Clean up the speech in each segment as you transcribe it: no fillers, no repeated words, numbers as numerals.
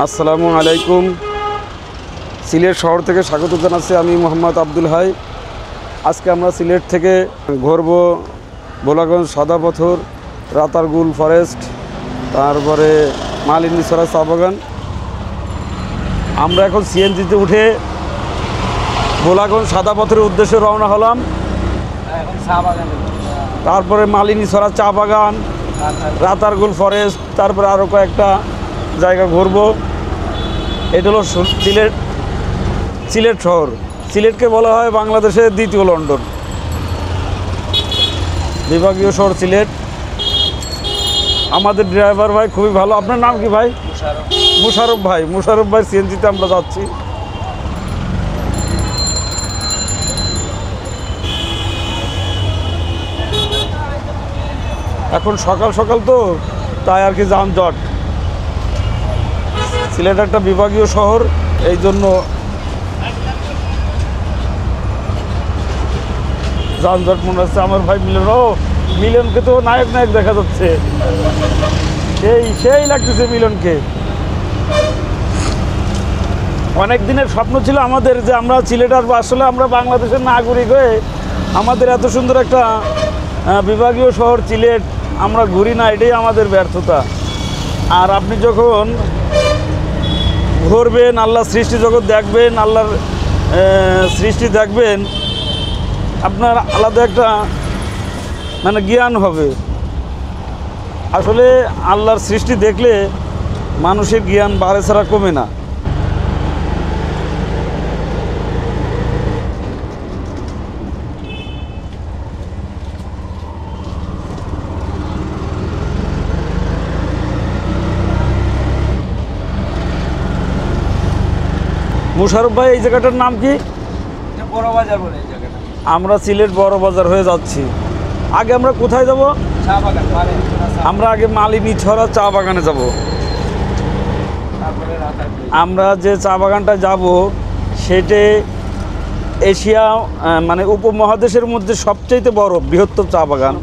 আসসালামু আলাইকুম। সিলেট শহর থেকে স্বাগত জানাচ্ছি আমি মোহাম্মদ আব্দুল হাই। আজকে আমরা সিলেট থেকে ঘুরব ভোলাগঞ্জ সাদা পাথর, রাতারগুল ফরেস্ট, তারপরে মালিনীছড়া চা বাগান। আমরা এখন সিএনজিতে উঠে ভোলাগঞ্জ সাদা পাথরের উদ্দেশ্যে রওনা হলাম। তারপরে মালিনীছড়া চা বাগান, রাতারগুল ফরেস্ট, তারপরে আরও কয়েকটা জায়গা ঘুরবো। এটা হলো সিলেট শহর। সিলেটকে বলা হয় বাংলাদেশের দ্বিতীয় লন্ডন, বিভাগীয় শহর সিলেট। আমাদের ড্রাইভার ভাই খুবই ভালো। আপনার নাম কি ভাই? মুশারফ ভাই। মুশারফ ভাই সিএনজিতে আমরা যাচ্ছি। এখন সকাল সকাল তো, তাই আর কি যানজট। সিলেট একটা বিভাগীয় শহর, এই জন্য যানজট মনে হচ্ছে। আমার ভাই মিলনকে তো নায়ক দেখা যাচ্ছে, সেই লাগতেছে মিলনকে। অনেক দিনের স্বপ্ন ছিল আমাদের যে আমরা সিলেট আসবো। আসলে আমরা বাংলাদেশের নাগরিক হয়ে আমাদের এত সুন্দর একটা বিভাগীয় শহর সিলেট আমরা ঘুরি না, এটাই আমাদের ব্যর্থতা। আর আপনি যখন ঘুরবেন, আল্লাহর সৃষ্টি জগৎ দেখবেন, আল্লাহর সৃষ্টি দেখবেন, আপনার আলাদা একটা জ্ঞান হবে। আসলে আল্লাহর সৃষ্টি দেখলে মানুষের জ্ঞান বাড়ে ছাড়া কমে না। মুশারফ ভাই, এই জায়গাটার নাম কি? বড় বাজার বলে এই জায়গাটা। আমরা সিলেট বড় বাজার হয়ে যাচ্ছি। আগে আমরা কোথায় যাব? চা বাগান। আমরা আগে মালিনীছড়া চা বাগানে যাব। তারপরে রাতারগুল। আমরা যে চা বাগানটা যাব সেটা এশিয়া উপমহাদেশের মধ্যে সবচেয়ে বড় বৃহত্তম চা বাগান।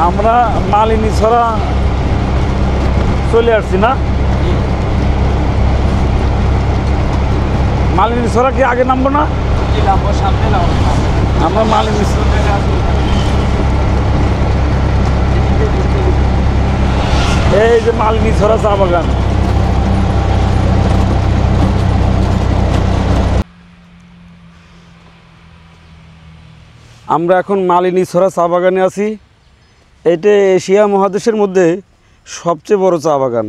আমরা মালিনীছড়া চলে আসছি না? মালিনীছড়া কি আগে নামবো না? আমরা এই যে মালিনীছড়া চা বাগান। আমরা এখন মালিনীছড়া চা বাগানে আছি। এটা এশিয়া মহাদেশের মধ্যে সবচেয়ে বড় চা বাগান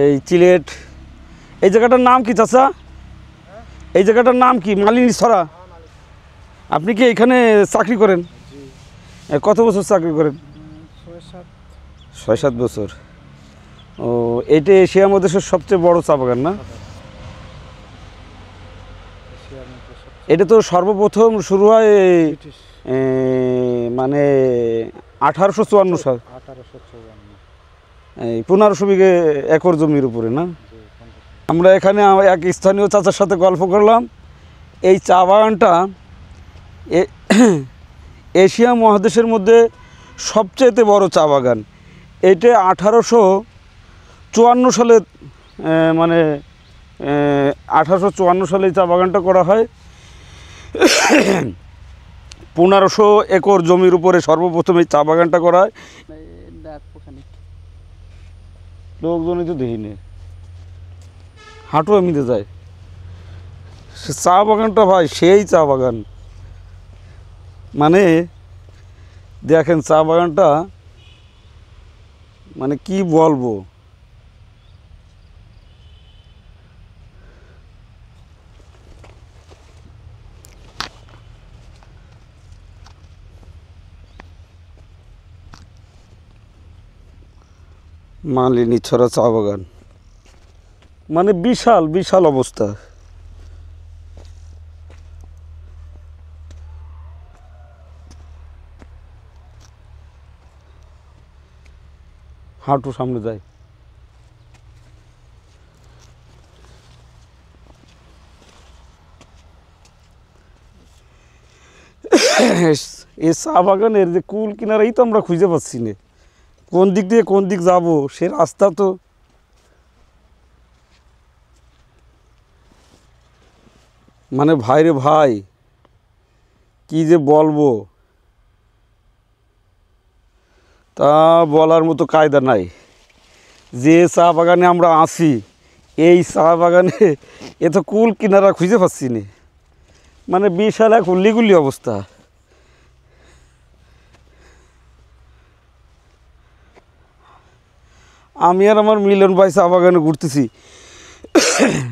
এই সিলেট। এই জায়গাটার নাম কি চাচা? এই জায়গাটার নাম কি? মালিনীছড়া। আপনি কি এখানে চাকরি করেন? কত বছর চাকরি করেন? 6-7 বছর। ও, এটা এশিয়া মহাদেশের সবচেয়ে বড় চা বাগান না? এটা তো সর্বপ্রথম শুরু হয় 1854 সাল, 1500 বিঘে একর জমির উপরে না? আমরা এখানে এক স্থানীয় চাচার সাথে গল্প করলাম। এই চা বাগানটা এশিয়া মহাদেশের মধ্যে সবচেয়ে বড় চা বাগান। এটা 1854 সালে 1854 সালে এই চা বাগানটা করা হয়। 1500 একর জমির উপরে সর্বপ্রথম এই চা বাগানটা করা হয়। লোকজনই তো দেখিনি, হাঁটু এমনিতে যায়। চা বাগানটা ভাই সেই চা বাগান, দেখেন চা বাগানটা কি বলবো। মালিনীছড়া চা বাগান বিশাল বিশাল অবস্থা। হাঁটু সামনে যায়। এই চা বাগানের যে কুল কিনারাই তো আমরা খুঁজে পাচ্ছি না, কোন দিক দিয়ে কোন দিক যাব সে রাস্তা তো মানে ভাই রে ভাই, কি যে বলবো, তা বলার মতো কায়দা নাই। যে চা বাগানে আমরা আছি এই চা বাগানে এ তো কুল কিনারা খুঁজে পাচ্ছি না, মানে বিশাল এক উল্লিগুল্লি অবস্থা। আমি আর আমার মিলন ভাই চা বাগানে ঘুরতেছি,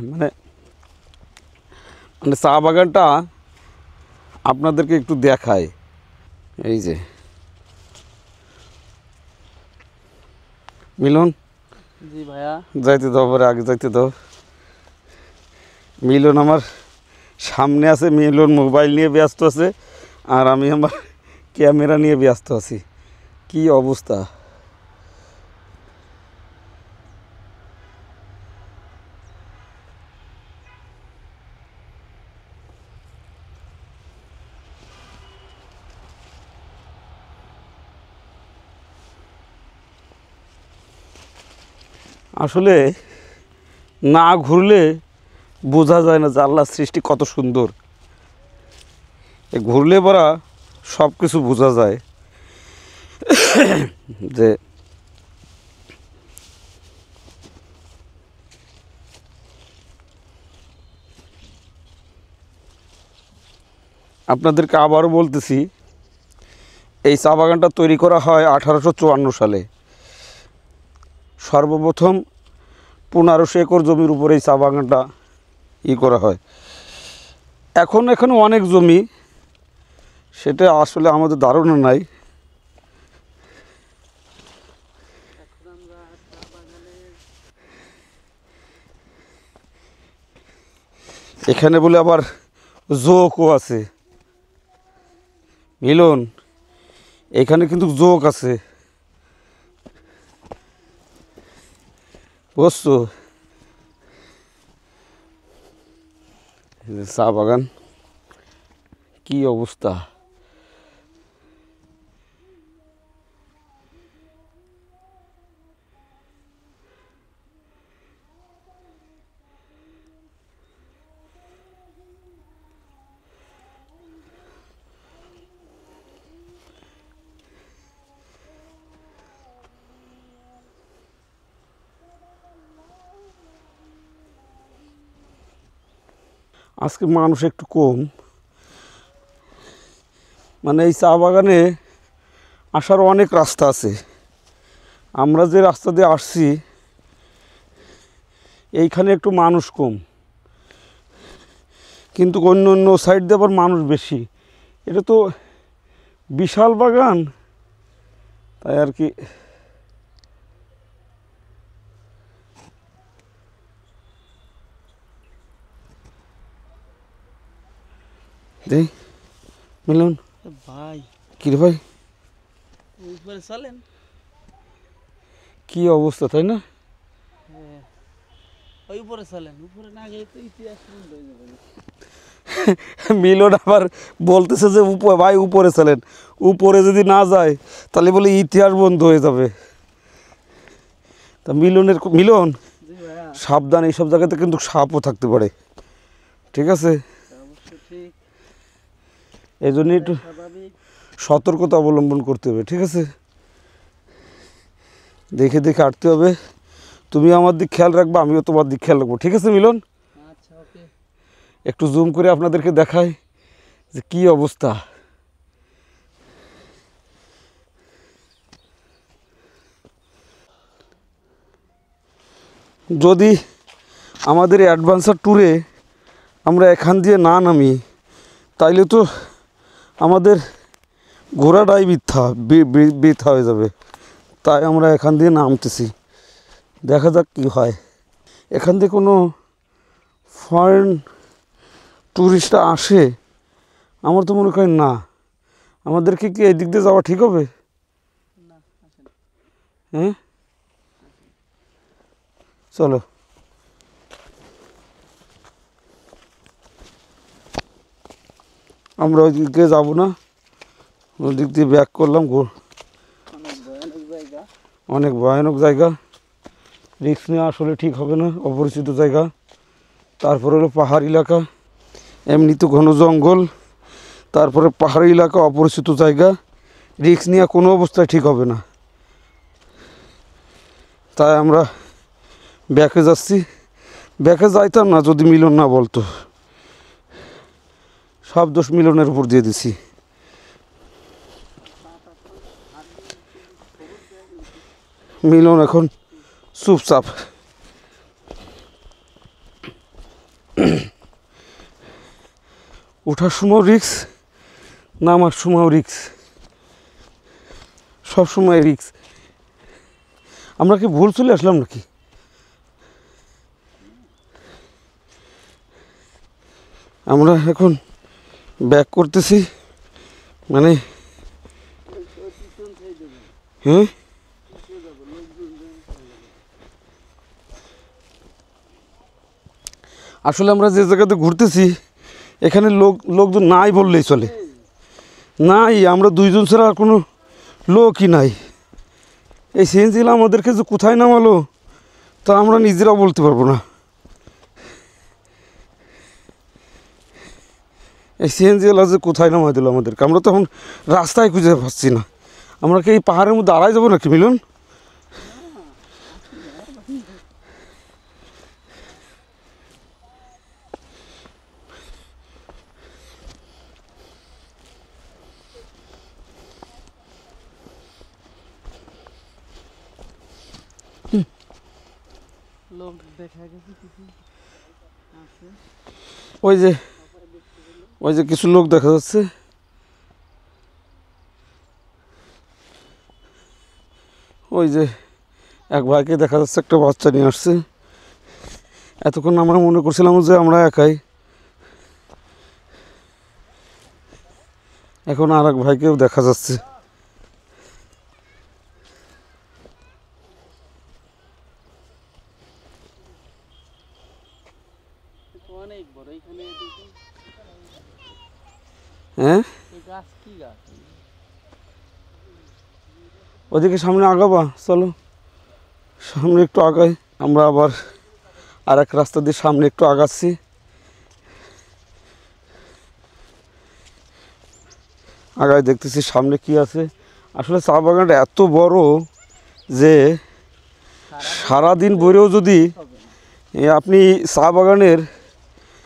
মানে মানে চা বাগানটা আপনাদেরকে একটু দেখায়। এই যে মিলন, জি ভাইয়া। যাইতে দাও, পরে আগে যাইতে দাও। মিলন আমার সামনে আছে, মিলন মোবাইল নিয়ে ব্যস্ত আছে, আর আমি আমার ক্যামেরা নিয়ে ব্যস্ত আছি। কি অবস্থা! আসলে না ঘুরলে বোঝা যায় না যে আল্লাহর সৃষ্টি কত সুন্দর। এ ঘুরলে পরা সব কিছু বোঝা যায় যে আপনাদেরকে আবারও বলতেছি, এই চা বাগানটা তৈরি করা হয় 1854 সালে। সর্বপ্রথম 1500 একর জমির উপরে এই চা বাগানটা করা হয়। এখনও অনেক জমি, সেটা আসলে আমাদের ধারণা নাই। এখানে বলে আবার জোকও আছে মিলন, এখানে কিন্তু জোক আছে, বুঝছো? চা বাগান কি অবস্থা! আজকে মানুষ একটু কম, মানে এই চা বাগানে আসার অনেক রাস্তা আছে। আমরা যে রাস্তা দিয়ে আসছি এইখানে একটু মানুষ কম, কিন্তু অন্য অন্য সাইড দিয়ে আবার মানুষ বেশি। এটা তো বিশাল বাগান, তাই আর কি। দেই মিলন ভাই কি রে ভাই, উপরে চলেন। কি অবস্থা তাই না? ওই উপরে চলেন, উপরে না গেলে তো ইতিহাস বন্ধ হয়ে যাবে। মিলন আবার বলতেছে যে ভাই উপরে চলেন, উপরে যদি না যায় তাহলে বলে ইতিহাস বন্ধ হয়ে যাবে। তা মিলন জি ভাইয়া। সাবধান, এইসব জায়গাতে কিন্তু সাপও থাকতে পারে, ঠিক আছে? অবশ্যই ঠিক, এই জন্য একটু স্বাভাবিক। সতর্কতা অবলম্বন করতে হবে, ঠিক আছে? দেখে দেখে হাঁটতে হবে। তুমি আমার দিক খেয়াল রাখবে, আমিও তোমার দিক খেয়াল রাখবো, ঠিক আছে মিলন? আচ্ছা ওকে। একটু জুম করে আপনাদেরকে দেখাই যে কি অবস্থা। যদি আমাদের অ্যাডভেঞ্চার ট্যুরে আমরা এখান দিয়ে না নামি তাইলে তো আমাদের ঘোরাটাই বৃথা হয়ে যাবে। তাই আমরা এখান দিয়ে নামতেছি, দেখা যাক কী হয়। এখান দিয়ে কোনো ফরেন ট্যুরিস্টরা আসে আমার তো মনে করেন না। আমাদেরকে কি এই দিক দিয়ে যাওয়া ঠিক হবে? হ্যাঁ চলো, আমরা ওই দিকে যাবো না। ওদিক দিয়ে ব্যাক করলাম, অনেক ভয়ানক জায়গা। অনেক ভয়ানক জায়গা, রিস্ক নেওয়া আসলে ঠিক হবে না, অপরিচিত জায়গা। তারপরে হলো পাহাড় এলাকা, এমনি তো ঘন জঙ্গল, তারপরে পাহাড়ি এলাকা, অপরিচিত জায়গা, রিস্ক নেওয়া কোনো অবস্থায় ঠিক হবে না। তাই আমরা ব্যাকে যাচ্ছি। ব্যাকে যাইতাম না যদি মিলন না বলতো, সব দোষ মিলনের উপর দিয়ে দিছি। মিলন এখন চুপচাপ। ওঠার সময় রিক্স, নামার সময় রিক্স, সব সময় রিক্স। আমরা কি ভুল চলে আসলাম নাকি? আমরা এখন ব্যাক করতেছি, মানে হ্যাঁ আসলে আমরা যে জায়গাতে ঘুরতেছি এখানে লোকজন নাই বললেই চলে। নাই, আমরা দুইজন ছাড়া আর কোনো লোকই নাই। এই সিএনজিলা আমাদেরকে যে কোথায় নামালো তা আমরা নিজেরাও বলতে পারবো না। এই সিএনজিলা যে কোথায় নামাই দিল আমাদেরকে, আমরা তো এখন রাস্তায় খুঁজে পাচ্ছি না। আমরা কি এই পাহাড়ের মধ্যে আড়াই যাবো নাকি মিলন? লোক দেখা গেছে কিছু আছে। ওই যে কিছু লোক দেখা যাচ্ছে। ওই যে এক ভাইকে দেখা যাচ্ছে, একটা বাচ্চা নিয়ে আসছে। এতক্ষণ আমরা মনে করছিলাম যে আমরা একাই, এখন আর এক ভাইকেও দেখা যাচ্ছে। অনেক বড় এখানে। হ্যাঁ, এই গাছ কি গাছ? ওদিকে সামনে আগাবা, চলো সামনে একটু আগাই। আমরা আবার আর এক রাস্তা দিয়ে সামনে একটু আগাচ্ছি। আগায় দেখতেছি সামনে কি আছে। আসলে চা বাগানটা এত বড় যে সারাদিন ভরেও যদি আপনি চা বাগানের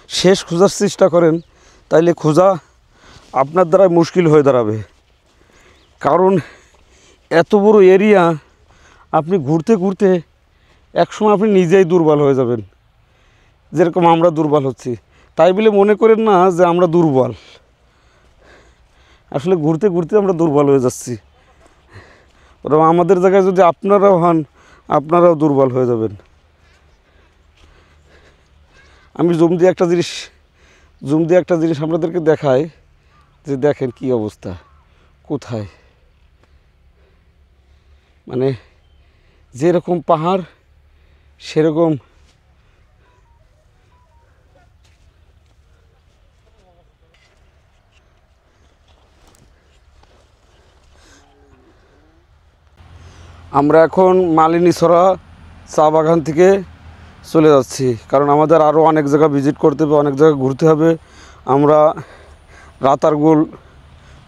শেষ খোঁজার চেষ্টা করেন তাইলে খোঁজা আপনার দ্বারা মুশকিল হয়ে দাঁড়াবে। কারণ এত বড় এরিয়া, আপনি ঘুরতে ঘুরতে একসময় আপনি নিজেই দুর্বল হয়ে যাবেন, যেরকম আমরা দুর্বল হচ্ছি। তাই বলে মনে করেন না যে আমরা দুর্বল, আসলে ঘুরতে ঘুরতে আমরা দুর্বল হয়ে যাচ্ছি। ওরা আমাদের জায়গায় যদি আপনারাও হন, আপনারাও দুর্বল হয়ে যাবেন। আমি জুম দিয়ে একটা জিনিস আপনাদেরকে দেখাই, যে দেখেন কি অবস্থা, কোথায়, মানে যেরকম পাহাড় সেরকম আমরা এখন মালিনীছড়া চা বাগান থেকে চলে যাচ্ছি, কারণ আমাদের আরও অনেক জায়গা ভিজিট করতে হবে, অনেক জায়গা ঘুরতে হবে। আমরা রাতারগুল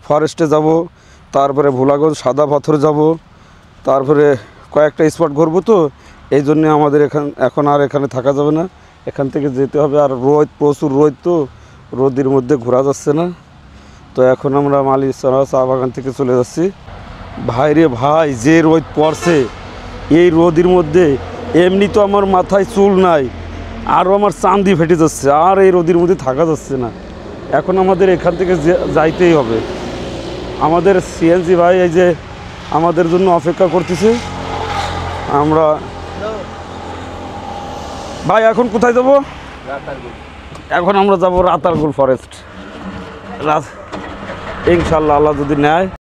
ফরেস্টে যাব, তারপরে ভোলাগঞ্জ সাদা পাথর যাব, তারপরে কয়েকটা স্পট ঘুরবো। তো এই জন্যে আমাদের এখন আর এখানে থাকা যাবে না, এখান থেকে যেতে হবে। আর রোদ, প্রচুর রোদ, তো রোদের মধ্যে ঘোরা যাচ্ছে না। তো এখন আমরা মালিনীছড়া চা বাগান থেকে চলে যাচ্ছি। ভাই রে ভাই, যে রোদ পড়ছে এই রোদের মধ্যে, এমনি তো আমার মাথায় চুল নাই, আরও আমার চান্দি ফেটে যাচ্ছে, আর এই রোদের মধ্যে থাকা যাচ্ছে না। এখন আমাদের এখান থেকে যাইতেই হবে। আমাদের সিএনজি ভাই এই যে আমাদের জন্য অপেক্ষা করতেছে। আমরা ভাই এখন কোথায় যাব? এখন আমরা যাব রাতারগুল ফরেস্ট। ইনশাল্লাহ আল্লাহ যদি নেয়।